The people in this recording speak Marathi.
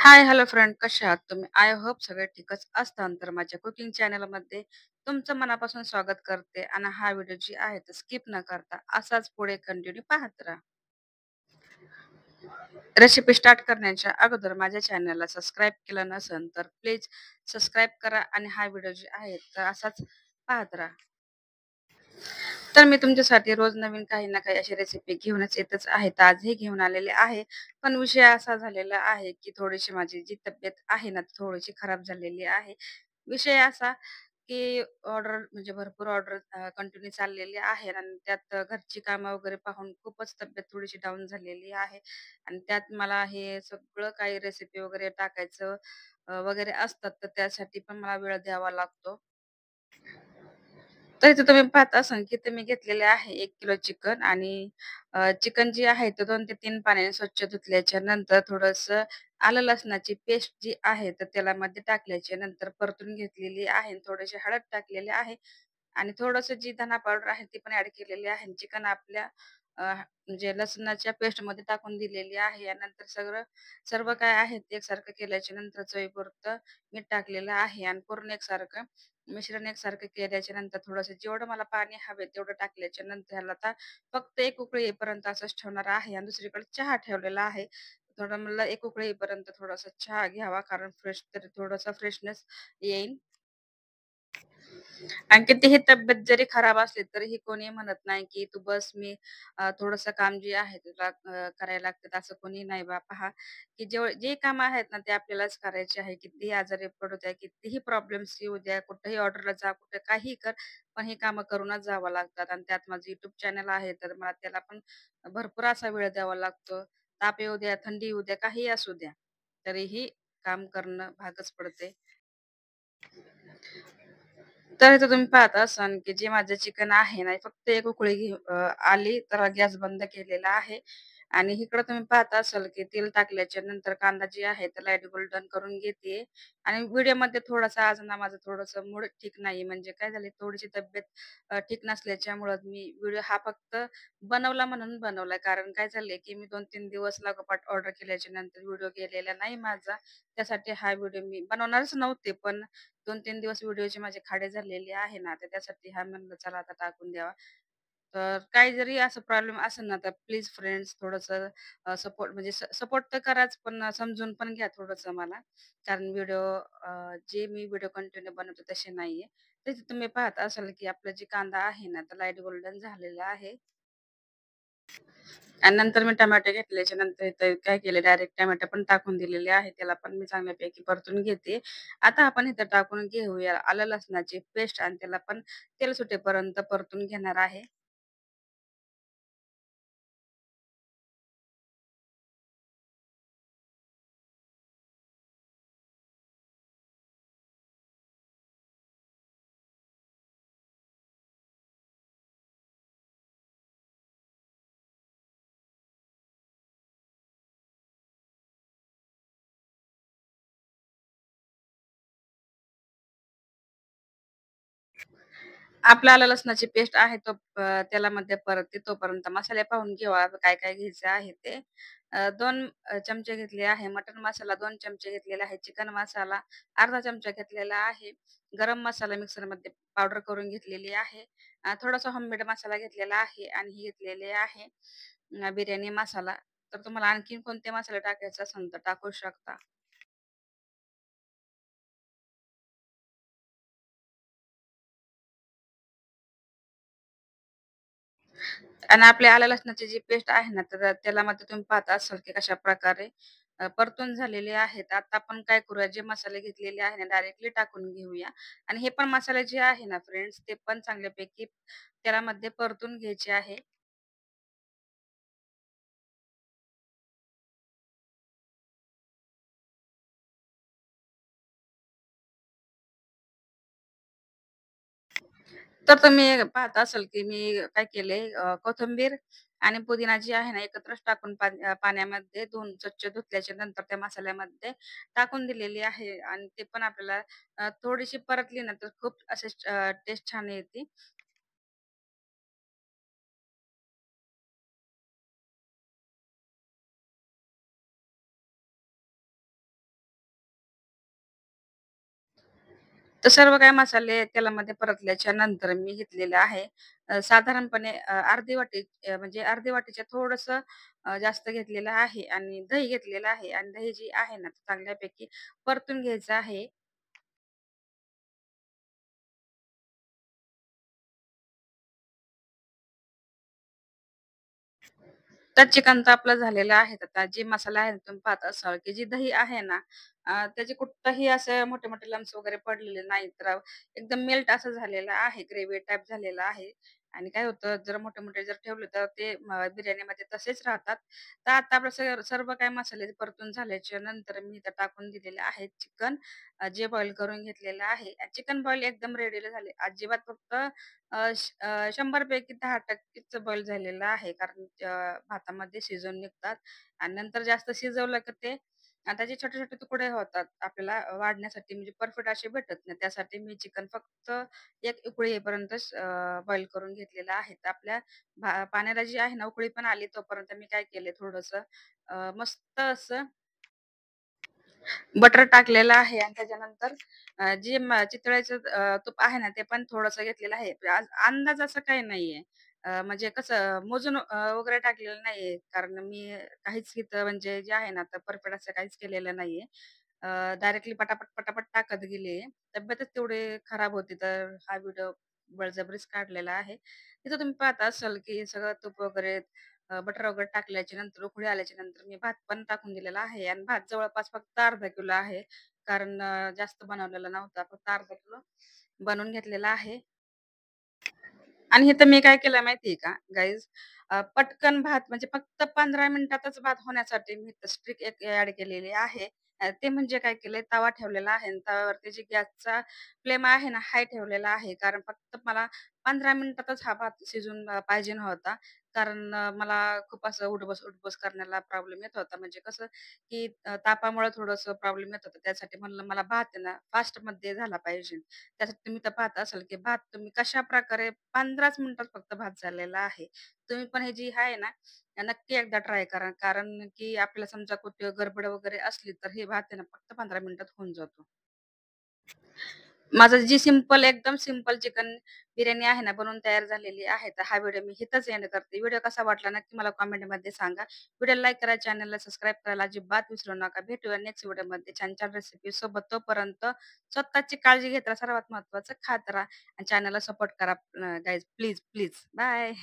हाय, हॅलो फ्रेंड, कसे आहात तुम्ही? आय होप सगळे ठीकच असताल. तर माझ्या कुकिंग चॅनलमध्ये तुमचं मनापासून स्वागत करते आणि हा व्हिडिओ जी आहे तो स्किप न करता असाच पुढे कंटिन्यू पाहत राहा. रेसिपी स्टार्ट करण्याच्या अगोदर माझ्या चॅनलला सबस्क्राईब केलं नसेल तर प्लीज सबस्क्राईब करा आणि हा व्हिडिओ जे आहे तर असाच पाहत राहा. तर मी तुमच्यासाठी रोज नवीन काही ना काही अशी रेसिपी घेऊनच येतच आहे. तर आजही घेऊन आलेले आहे. पण विषय असा झालेला आहे, की थोडीशी माझी जी तब्येत आहे ना, ती थोडीशी खराब झालेली आहे. विषय असा, की ऑर्डर म्हणजे भरपूर ऑर्डर कंटिन्यू चाललेली आहे आणि त्यात घरची कामं वगैरे पाहून खूपच तब्येत थोडीशी डाऊन झालेली आहे आणि त्यात मला हे सगळं काही रेसिपी वगैरे टाकायचं वगैरे असतात, तर त्यासाठी पण मला वेळ द्यावा लागतो. तर इथे तुम्ही पाहत असाल, की इथे मी घेतलेले आहे 1 किलो चिकन आणि चिकन जी आहे ते 2 ते 3 पाण्याने स्वच्छ धुतल्याच्या नंतर थोडंसं आलं लसणाची पेस्ट जी आहे, तर तेलामध्ये टाकल्याच्या नंतर परतून घेतलेली आहे. थोडीशी हळद टाकलेली आहे आणि थोडंसं जी धना पावडर आहे ती पण ॲड केलेली आहे. चिकन आपल्या म्हणजे लसणाच्या पेस्टमध्ये टाकून दिलेली आहे. यानंतर सर्व काय आहे ते एकसारखं केल्याच्या नंतर चवीपुरतं मीठ टाकलेलं आहे आणि पूर्ण एकसारखं मिश्रण एकसारखं केल्याच्या नंतर थोडंसं जेवढं मला पाणी हवे तेवढं टाकल्याच्या नंतर ह्याला आता फक्त एक उकळी येईपर्यंत असंच ठेवणार आहे आणि दुसरीकडे चहा ठेवलेला आहे. थोडं मला एक उकळी येईपर्यंत थोडासा चहा घ्यावा कारण फ्रेश तरी थोडासा फ्रेशनेस येईल. आणि कितीही तब्येत जरी खराब असली तरीही कोणी म्हणत नाही, की "तू बस मी थोडंसं काम जे आहे तुला करायला लागतात." असं कोणी नाही बा. पहा, की जे कामं आहेत ना, ते आपल्यालाच करायचे आहे. कितीही आजारी पडू द्या, कितीही प्रॉब्लेम्स येऊ द्या, कुठेही ऑर्डरला जा, कुठे काहीही कर, पण ही कामं करूनच जावं लागतात. आणि त्यात माझं YouTube चॅनल आहे, तर मला त्याला पण भरपूर असा वेळ द्यावा लागतो. ताप येऊ द्या, थंडी येऊ द्या, काहीही असू द्या, तरीही काम करणं भागच पडते. तर इथं तुम्ही पाहत असाल, की जे माझं चिकन आहे ना, फक्त एक उकळी आली तर गॅस बंद केलेला आहे आणि इकडं तुम्ही पाहत असाल, की तेल टाकल्याच्या नंतर कांदा जे आहे तर लाईट गोल्डन करून घेते आणि व्हिडिओमध्ये थोडासा आज ना माझं थोडंसं मूड ठीक नाही. म्हणजे काय झाले थोडीशी तब्येत ठीक नसल्याच्यामुळं मी व्हिडिओ हा फक्त बनवला म्हणून बनवला. कारण काय झालंय, की मी 2-3 दिवस लागोपाठ ऑर्डर केल्याच्या नंतर व्हिडिओ गेलेला नाही माझा. त्यासाठी हा व्हिडिओ मी बनवणारच नव्हते. पण 2-3 दिवस व्हिडिओचे माझे खाडे झालेले आहे ना, तर त्यासाठी हा म्हणलं चला आता टाकून द्यावा. तर काही जरी असं प्रॉब्लेम असेल ना, तर प्लीज फ्रेंड्स थोडंसं सपोर्ट म्हणजे सपोर्ट तर कराच, पण समजून पण घ्या थोडंसं मला. कारण जे मी व्हिडिओ कंटिन्यू बनवते तसे नाहीये. तर तुम्ही पाहत असाल, की आपला जे कांदा आहे ना, तर लाईट गोल्डन झालेला आहे. आणि नंतर मी टोमॅटो घेतल्याच्या नंतर इथं काय केले डायरेक्ट टोमॅटो पण टाकून दिलेले आहे. त्याला पण मी चांगल्यापैकी परतून घेते. आता आपण इथं टाकून घेऊया आलं लसणाची पेस्ट आणि त्याला पण तेल सुटेपर्यंत परतून घेणार आहे. आपला आलं लसणाची पेस्ट आहे तो तेलामध्ये परतते तोपर्यंत मसाले पाहून घेऊया काय-काय घ्यायचं आहे ते. 2 चमचे घेतले आहे मटण मसाला, 2 चमचे घेतलेला आहे चिकन मसाला, अर्धा चमचा घेतलेला आहे गरम मसाला मिक्सरमध्ये पावडर करून घेतलेली आहे. थोडासा होममेड मसाला घेतलेला आहे आणि ही घेतलेली आहे बिर्याणी मसाला. तर तुम्हाला आणखीन कोणते मसाले टाकायचे असेल तर टाकू शकता. आणि आपल्या आलं लसणाची जी पेस्ट आहे ना, तर तेलामध्ये तुम्ही पाहत असाल की कशाप्रकारे परतून झालेले आहेत. आता आपण काय करूया, जे मसाले घेतलेले आहे ना, डायरेक्टली टाकून घेऊया आणि हे पण मसाले जे आहे ना फ्रेंड्स, ते पण चांगल्यापैकी तेलामध्ये परतून घ्यायचे आहे. तर तुम्ही पाहत असाल की मी काय केले कोथिंबीर आणि पुदिना जी आहे ना, एकत्रच टाकून पाण्यामध्ये धुवून स्वच्छ धुतल्याच्या नंतर त्या मसाल्यामध्ये टाकून दिलेली आहे आणि ते पण आपल्याला थोडीशी परतली ना, तर खूप असे टेस्ट छान येते. तर सर्व काही मसाले तेलामध्ये परतल्याच्या नंतर मी घेतलेलं आहे साधारणपणे अर्धी वाटी म्हणजे अर्धी वाटीच्या थोडंसं जास्त घेतलेलं आहे आणि दही घेतलेलं आहे आणि दही जी आहे ना, चांगल्यापैकी परतून घ्यायचं आहे. तर चिकन तर आपलं झालेलं आहे. आता जे मसाला आहे ना, तुम्ही पाहत असाल, की जी दही आहे ना, त्याचे कुठेही असे मोठे-मोठे लम्स वगैरे पडलेले नाहीत. तर एकदम मेल्ट असं झालेलं आहे, ग्रेव्ही टाइप झालेलं आहे. आणि काय होतं, जर मोठे-मोठे जर ठेवले तर ते बिर्याणीमध्ये तसेच राहतात. तर आता आपलं सर्व काही मसाले परतून झाल्याच्या नंतर मी इथं टाकून दिलेले आहे चिकन, जे बॉईल करून घेतलेलं आहे. चिकन बॉईल एकदम रेडी झाले. अजिबात फक्त 100 पैकी 10% बॉईल झालेलं आहे. कारण भातामध्ये शिजून निघतात आणि नंतर जास्त शिजवलं की ते त्याचे छोटे-छोटे तुकडे होतात. आपल्याला वाढण्यासाठी म्हणजे परफेक्ट असे भेटत नाही. त्यासाठी मी चिकन फक्त एक उकळी येईपर्यंतच बॉईल करून घेतलेलं आहे. तर आपल्या पाण्याला जी आहे ना उकळी पण आली तोपर्यंत मी काय केले थोडंसं मस्त असं बटर टाकलेलं आहे आणि त्याच्यानंतर जे चितळेचं तूप आहे ना, ते पण थोडंसं घेतलेलं आहे. आज अंदाज असं काही नाहीये. म्हणजे कसं मोजून वगैरे टाकलेलं नाहीये. कारण मी काहीच इथं म्हणजे जे आहे ना, तर परफेक्ट असं काहीच केलेलं नाहीये. डायरेक्टली पटापट, पटापट टाकत गेले. तब्येतच तेवढी खराब होती, तर हा व्हिडिओ बळजबरीच काढलेला आहे. तिथं तुम्ही पाहत असाल, की सगळं तूप वगैरे बटर वगैरे टाकल्याच्या नंतर उकळी आल्याच्या नंतर मी भात पण टाकून दिलेला आहे आणि भात जवळपास फक्त अर्धा किलो आहे. कारण जास्त बनवलेला नव्हता. फक्त अर्धा किलो बनवून घेतलेला आहे. आणि इथं मी काय केलं माहिती का गाईज? पटकन भात म्हणजे फक्त 15 मिनिटातच भात होण्यासाठी मी स्ट्रिक एक ॲड केलेली आहे. ते म्हणजे काय केलंय तवा ठेवलेला आहे आणि तव्यावरती जी गॅसचा फ्लेम आहे ना, हाय ठेवलेला आहे. कारण फक्त मला 15 मिनिटातच हा भात शिजून पाहिजे होता. कारण मला खूप असं उठ-बस करण्याला प्रॉब्लेम येत होता. म्हणजे कसं, की तापामुळे थोडंसं प्रॉब्लेम येत होता. त्यासाठी म्हणलं मला भात आहे ना फास्टमध्ये झाला पाहिजे. त्यासाठी तुम्ही तर पाहत असाल, की भात तुम्ही कशाप्रकारे 15च मिनिटात फक्त भात झालेला आहे. तुम्ही पण ही जी आहे ना, नक्की एकदा ट्राय करा. कारण की आपल्याला समजा कुठे गडबड वगैरे असली, तर हे भात आहे ना फक्त 15 मिनिटात होऊन जातो. माझं जी सिंपल एकदम सिंपल चिकन बिर्याणी आहे ना, बनवून तयार झालेली आहे. तर हा व्हिडिओ मी इथंच एंड करते. व्हिडिओ कसा वाटला नक्की मला कमेंटमध्ये सांगा. व्हिडिओला लाईक करा, चॅनलला सबस्क्राईब करायला अजिबात विसरू नका. भेटूया नेक्स्ट व्हिडिओमध्ये छान-छान रेसिपीसोबत. तोपर्यंत स्वतःची काळजी घेत राहा. सर्वात महत्त्वाचं खात राहा आणि चॅनलला सपोर्ट करा. Guys please, please. बाय.